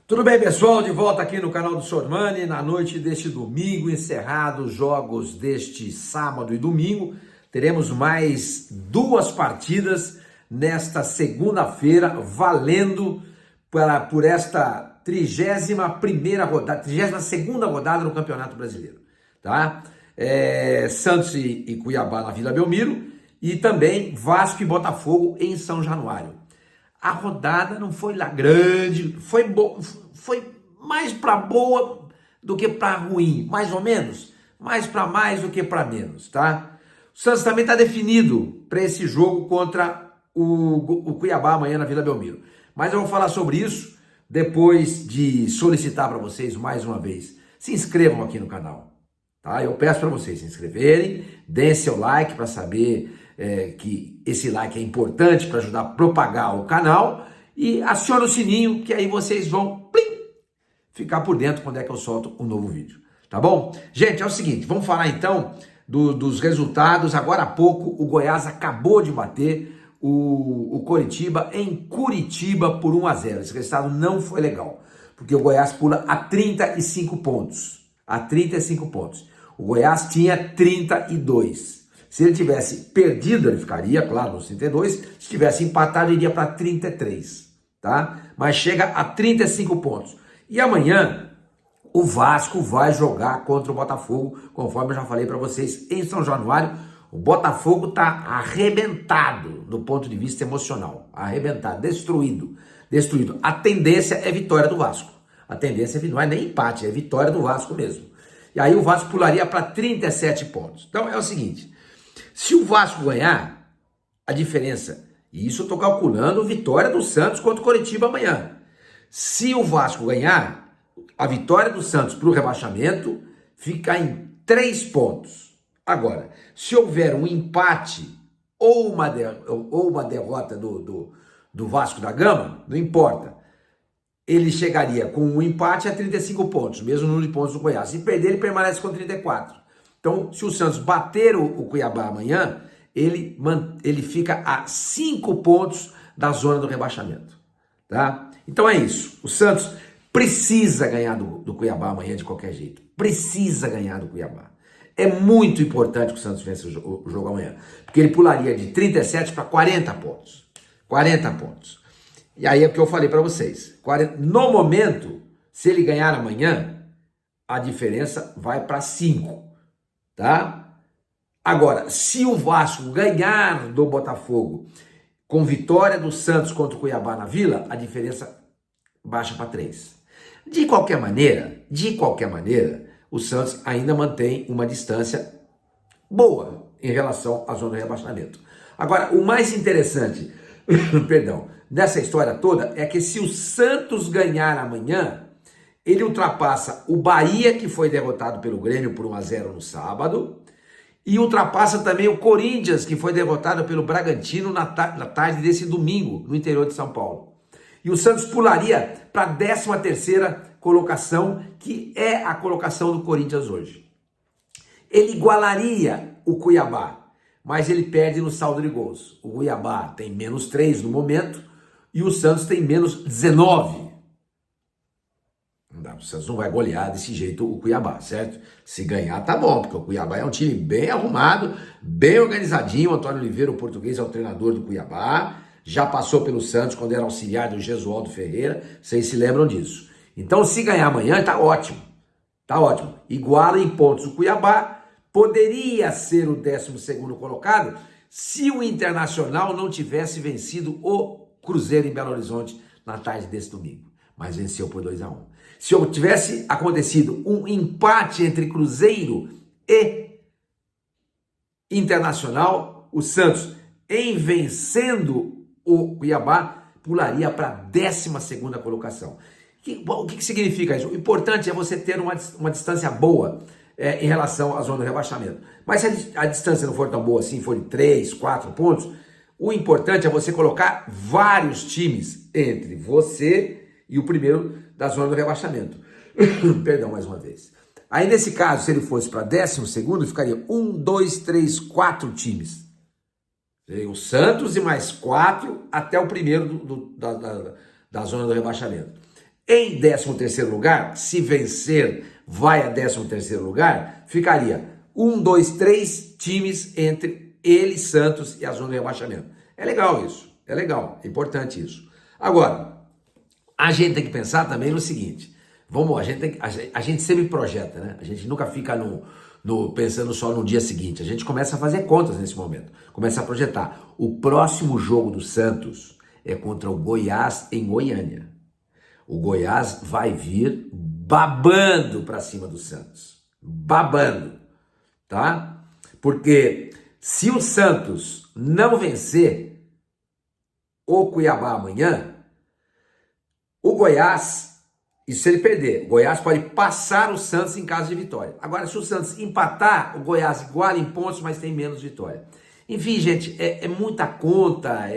Tudo bem, pessoal? De volta aqui no canal do Sormani, na noite deste domingo, encerrados os jogos deste sábado e domingo. Teremos mais duas partidas nesta segunda-feira, valendo por esta 31ª rodada, 32ª rodada no Campeonato Brasileiro, tá? Santos e Cuiabá na Vila Belmiro e também Vasco e Botafogo em São Januário. A rodada não foi lá grande, foi mais para boa do que para ruim, mais ou menos, mais para mais do que para menos, tá? O Santos também está definido para esse jogo contra o Cuiabá amanhã na Vila Belmiro. Mas eu vou falar sobre isso depois de solicitar para vocês mais uma vez. Se inscrevam aqui no canal, tá? Eu peço para vocês se inscreverem, deem seu like para saber que esse like é importante para ajudar a propagar o canal e aciona o sininho que aí vocês vão ficar por dentro quando é que eu solto um novo vídeo, tá bom? Gente, é o seguinte, vamos falar então dos resultados. Agora há pouco o Goiás acabou de bater o Coritiba em Curitiba por 1-0. Esse resultado não foi legal, porque o Goiás pula a 35 pontos. A 35 pontos. O Goiás tinha 32. Se ele tivesse perdido, ele ficaria, claro, nos 32. Se tivesse empatado, iria para 33, tá? Mas chega a 35 pontos. E amanhã, o Vasco vai jogar contra o Botafogo, conforme eu já falei para vocês, em São Januário. O Botafogo está arrebentado do ponto de vista emocional. Arrebentado, destruído. A tendência é vitória do Vasco. A tendência não é nem empate, é vitória do Vasco mesmo. E aí o Vasco pularia para 37 pontos. Então é o seguinte... Se o Vasco ganhar, a diferença, e isso eu estou calculando, vitória do Santos contra o Coritiba amanhã. Se o Vasco ganhar, a vitória do Santos para o rebaixamento fica em 3 pontos. Agora, se houver um empate ou uma derrota do Vasco da Gama, não importa. Ele chegaria com um empate a 35 pontos, mesmo número de pontos do Goiás. Se perder, ele permanece com 34. Então, se o Santos bater o Cuiabá amanhã, ele fica a 5 pontos da zona do rebaixamento, tá? Então é isso. O Santos precisa ganhar do Cuiabá amanhã de qualquer jeito. Precisa ganhar do Cuiabá. É muito importante que o Santos vença o jogo amanhã, porque ele pularia de 37 para 40 pontos. 40 pontos. E aí é o que eu falei para vocês. No momento, se ele ganhar amanhã, a diferença vai para 5. Tá? Agora, se o Vasco ganhar do Botafogo com vitória do Santos contra o Cuiabá na Vila, a diferença baixa para 3. De qualquer maneira, o Santos ainda mantém uma distância boa em relação à zona de rebaixamento. Agora, o mais interessante, nessa história toda é que se o Santos ganhar amanhã, ele ultrapassa o Bahia, que foi derrotado pelo Grêmio por 1-0 no sábado, e ultrapassa também o Corinthians, que foi derrotado pelo Bragantino na tarde desse domingo, no interior de São Paulo. E o Santos pularia para a 13ª colocação, que é a colocação do Corinthians hoje. Ele igualaria o Cuiabá, mas ele perde no saldo de gols. O Cuiabá tem -3 no momento, e o Santos tem -19. O Santos não vai golear desse jeito o Cuiabá, certo? Se ganhar, tá bom, porque o Cuiabá é um time bem arrumado, bem organizadinho. O Antônio Oliveira, o português, é o treinador do Cuiabá. Já passou pelo Santos quando era auxiliar do Gesualdo Ferreira. Vocês se lembram disso. Então, se ganhar amanhã, tá ótimo. Tá ótimo. Iguala em pontos o Cuiabá. Poderia ser o 12º colocado se o Internacional não tivesse vencido o Cruzeiro em Belo Horizonte na tarde desse domingo. Mas venceu por 2-1. Se tivesse acontecido um empate entre Cruzeiro e Internacional, o Santos, em vencendo o Cuiabá, pularia para a 12ª colocação. O que significa isso? O importante é você ter uma distância boa em relação à zona do rebaixamento. Mas se a distância não for tão boa assim, for de 3, 4 pontos, o importante é você colocar vários times entre você e o primeiro da zona do rebaixamento. Perdão, mais uma vez. Aí, nesse caso, se ele fosse para 12º, ficaria 1, 2, 3, 4 times. O Santos e mais 4 até o primeiro da zona do rebaixamento. em 13º lugar, se vencer, vai a 13º lugar, ficaria 1, 2, 3 times entre ele, Santos e a zona de rebaixamento. É legal isso, é legal, é importante isso. Agora, a gente tem que pensar também no seguinte, a gente sempre projeta, né? A gente nunca fica pensando só no dia seguinte, a gente começa a fazer contas nesse momento, começa a projetar. O próximo jogo do Santos é contra o Goiás em Goiânia. O Goiás vai vir babando para cima do Santos. Babando, tá? Porque se o Santos não vencer o Cuiabá amanhã, o Goiás, e se ele perder, o Goiás pode passar o Santos em caso de vitória. Agora, se o Santos empatar, o Goiás iguala em pontos, mas tem menos vitória. Enfim, gente, é muita conta,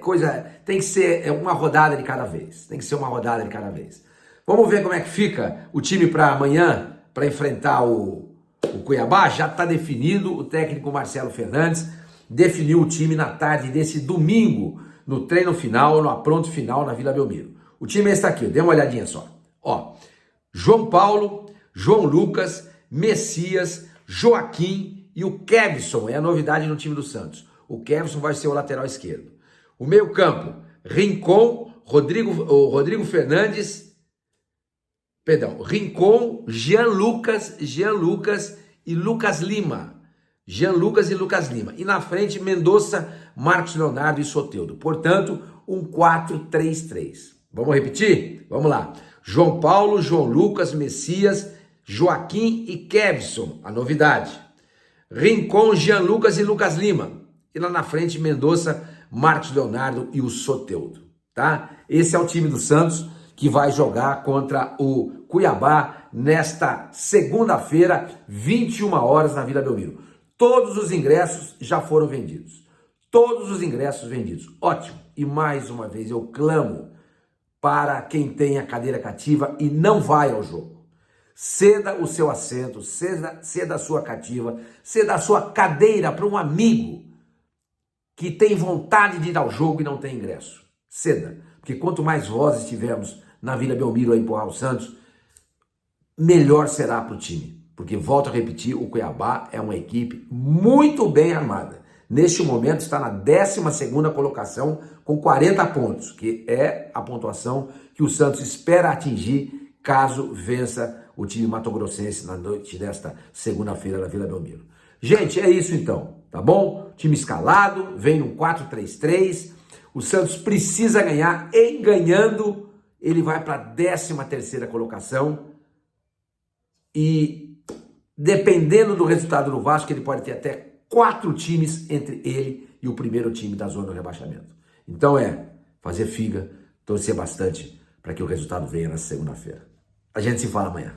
coisa, tem que ser uma rodada de cada vez, tem que ser uma rodada de cada vez. Vamos ver como é que fica o time para amanhã, para enfrentar o Cuiabá. Já está definido, o técnico Marcelo Fernandes definiu o time na tarde desse domingo, no treino final, no apronto final na Vila Belmiro. O time está aqui, dê uma olhadinha só. Ó, João Paulo, João Lucas, Messias, Joaquim e o Kevson, é a novidade no time do Santos. O Kevson vai ser o lateral esquerdo. O meio campo, Rincon, Rodrigo Fernandes, Rincon, Jean Lucas e Lucas Lima. Jean Lucas e Lucas Lima. E na frente, Mendonça, Marcos Leonardo e Soteldo. Portanto, um 4-3-3. Vamos repetir? Vamos lá. João Paulo, João Lucas, Messias, Joaquim e Kevson, a novidade. Rincon, Jean Lucas e Lucas Lima. E lá na frente, Mendonça, Marcos Leonardo e o Soteldo, tá? Esse é o time do Santos que vai jogar contra o Cuiabá nesta segunda-feira, 21 horas na Vila Belmiro. Todos os ingressos já foram vendidos. Todos os ingressos vendidos. Ótimo. E mais uma vez eu clamo para quem tem a cadeira cativa e não vai ao jogo. Ceda o seu assento, ceda a sua cativa, ceda a sua cadeira para um amigo que tem vontade de ir ao jogo e não tem ingresso. Ceda, porque quanto mais vozes tivermos na Vila Belmiro a empurrar o Santos, melhor será para o time. Porque, volto a repetir, o Cuiabá é uma equipe muito bem armada. Neste momento está na 12ª colocação com 40 pontos, que é a pontuação que o Santos espera atingir caso vença o time matogrossense na noite desta segunda-feira na Vila Belmiro. Gente, é isso então, tá bom? Time escalado, vem no 4-3-3. O Santos precisa ganhar, e ganhando, ele vai para a 13ª colocação. E dependendo do resultado do Vasco, ele pode ter até 4 times entre ele e o primeiro time da zona do rebaixamento. Então fazer figa, torcer bastante para que o resultado venha na segunda-feira. A gente se fala amanhã.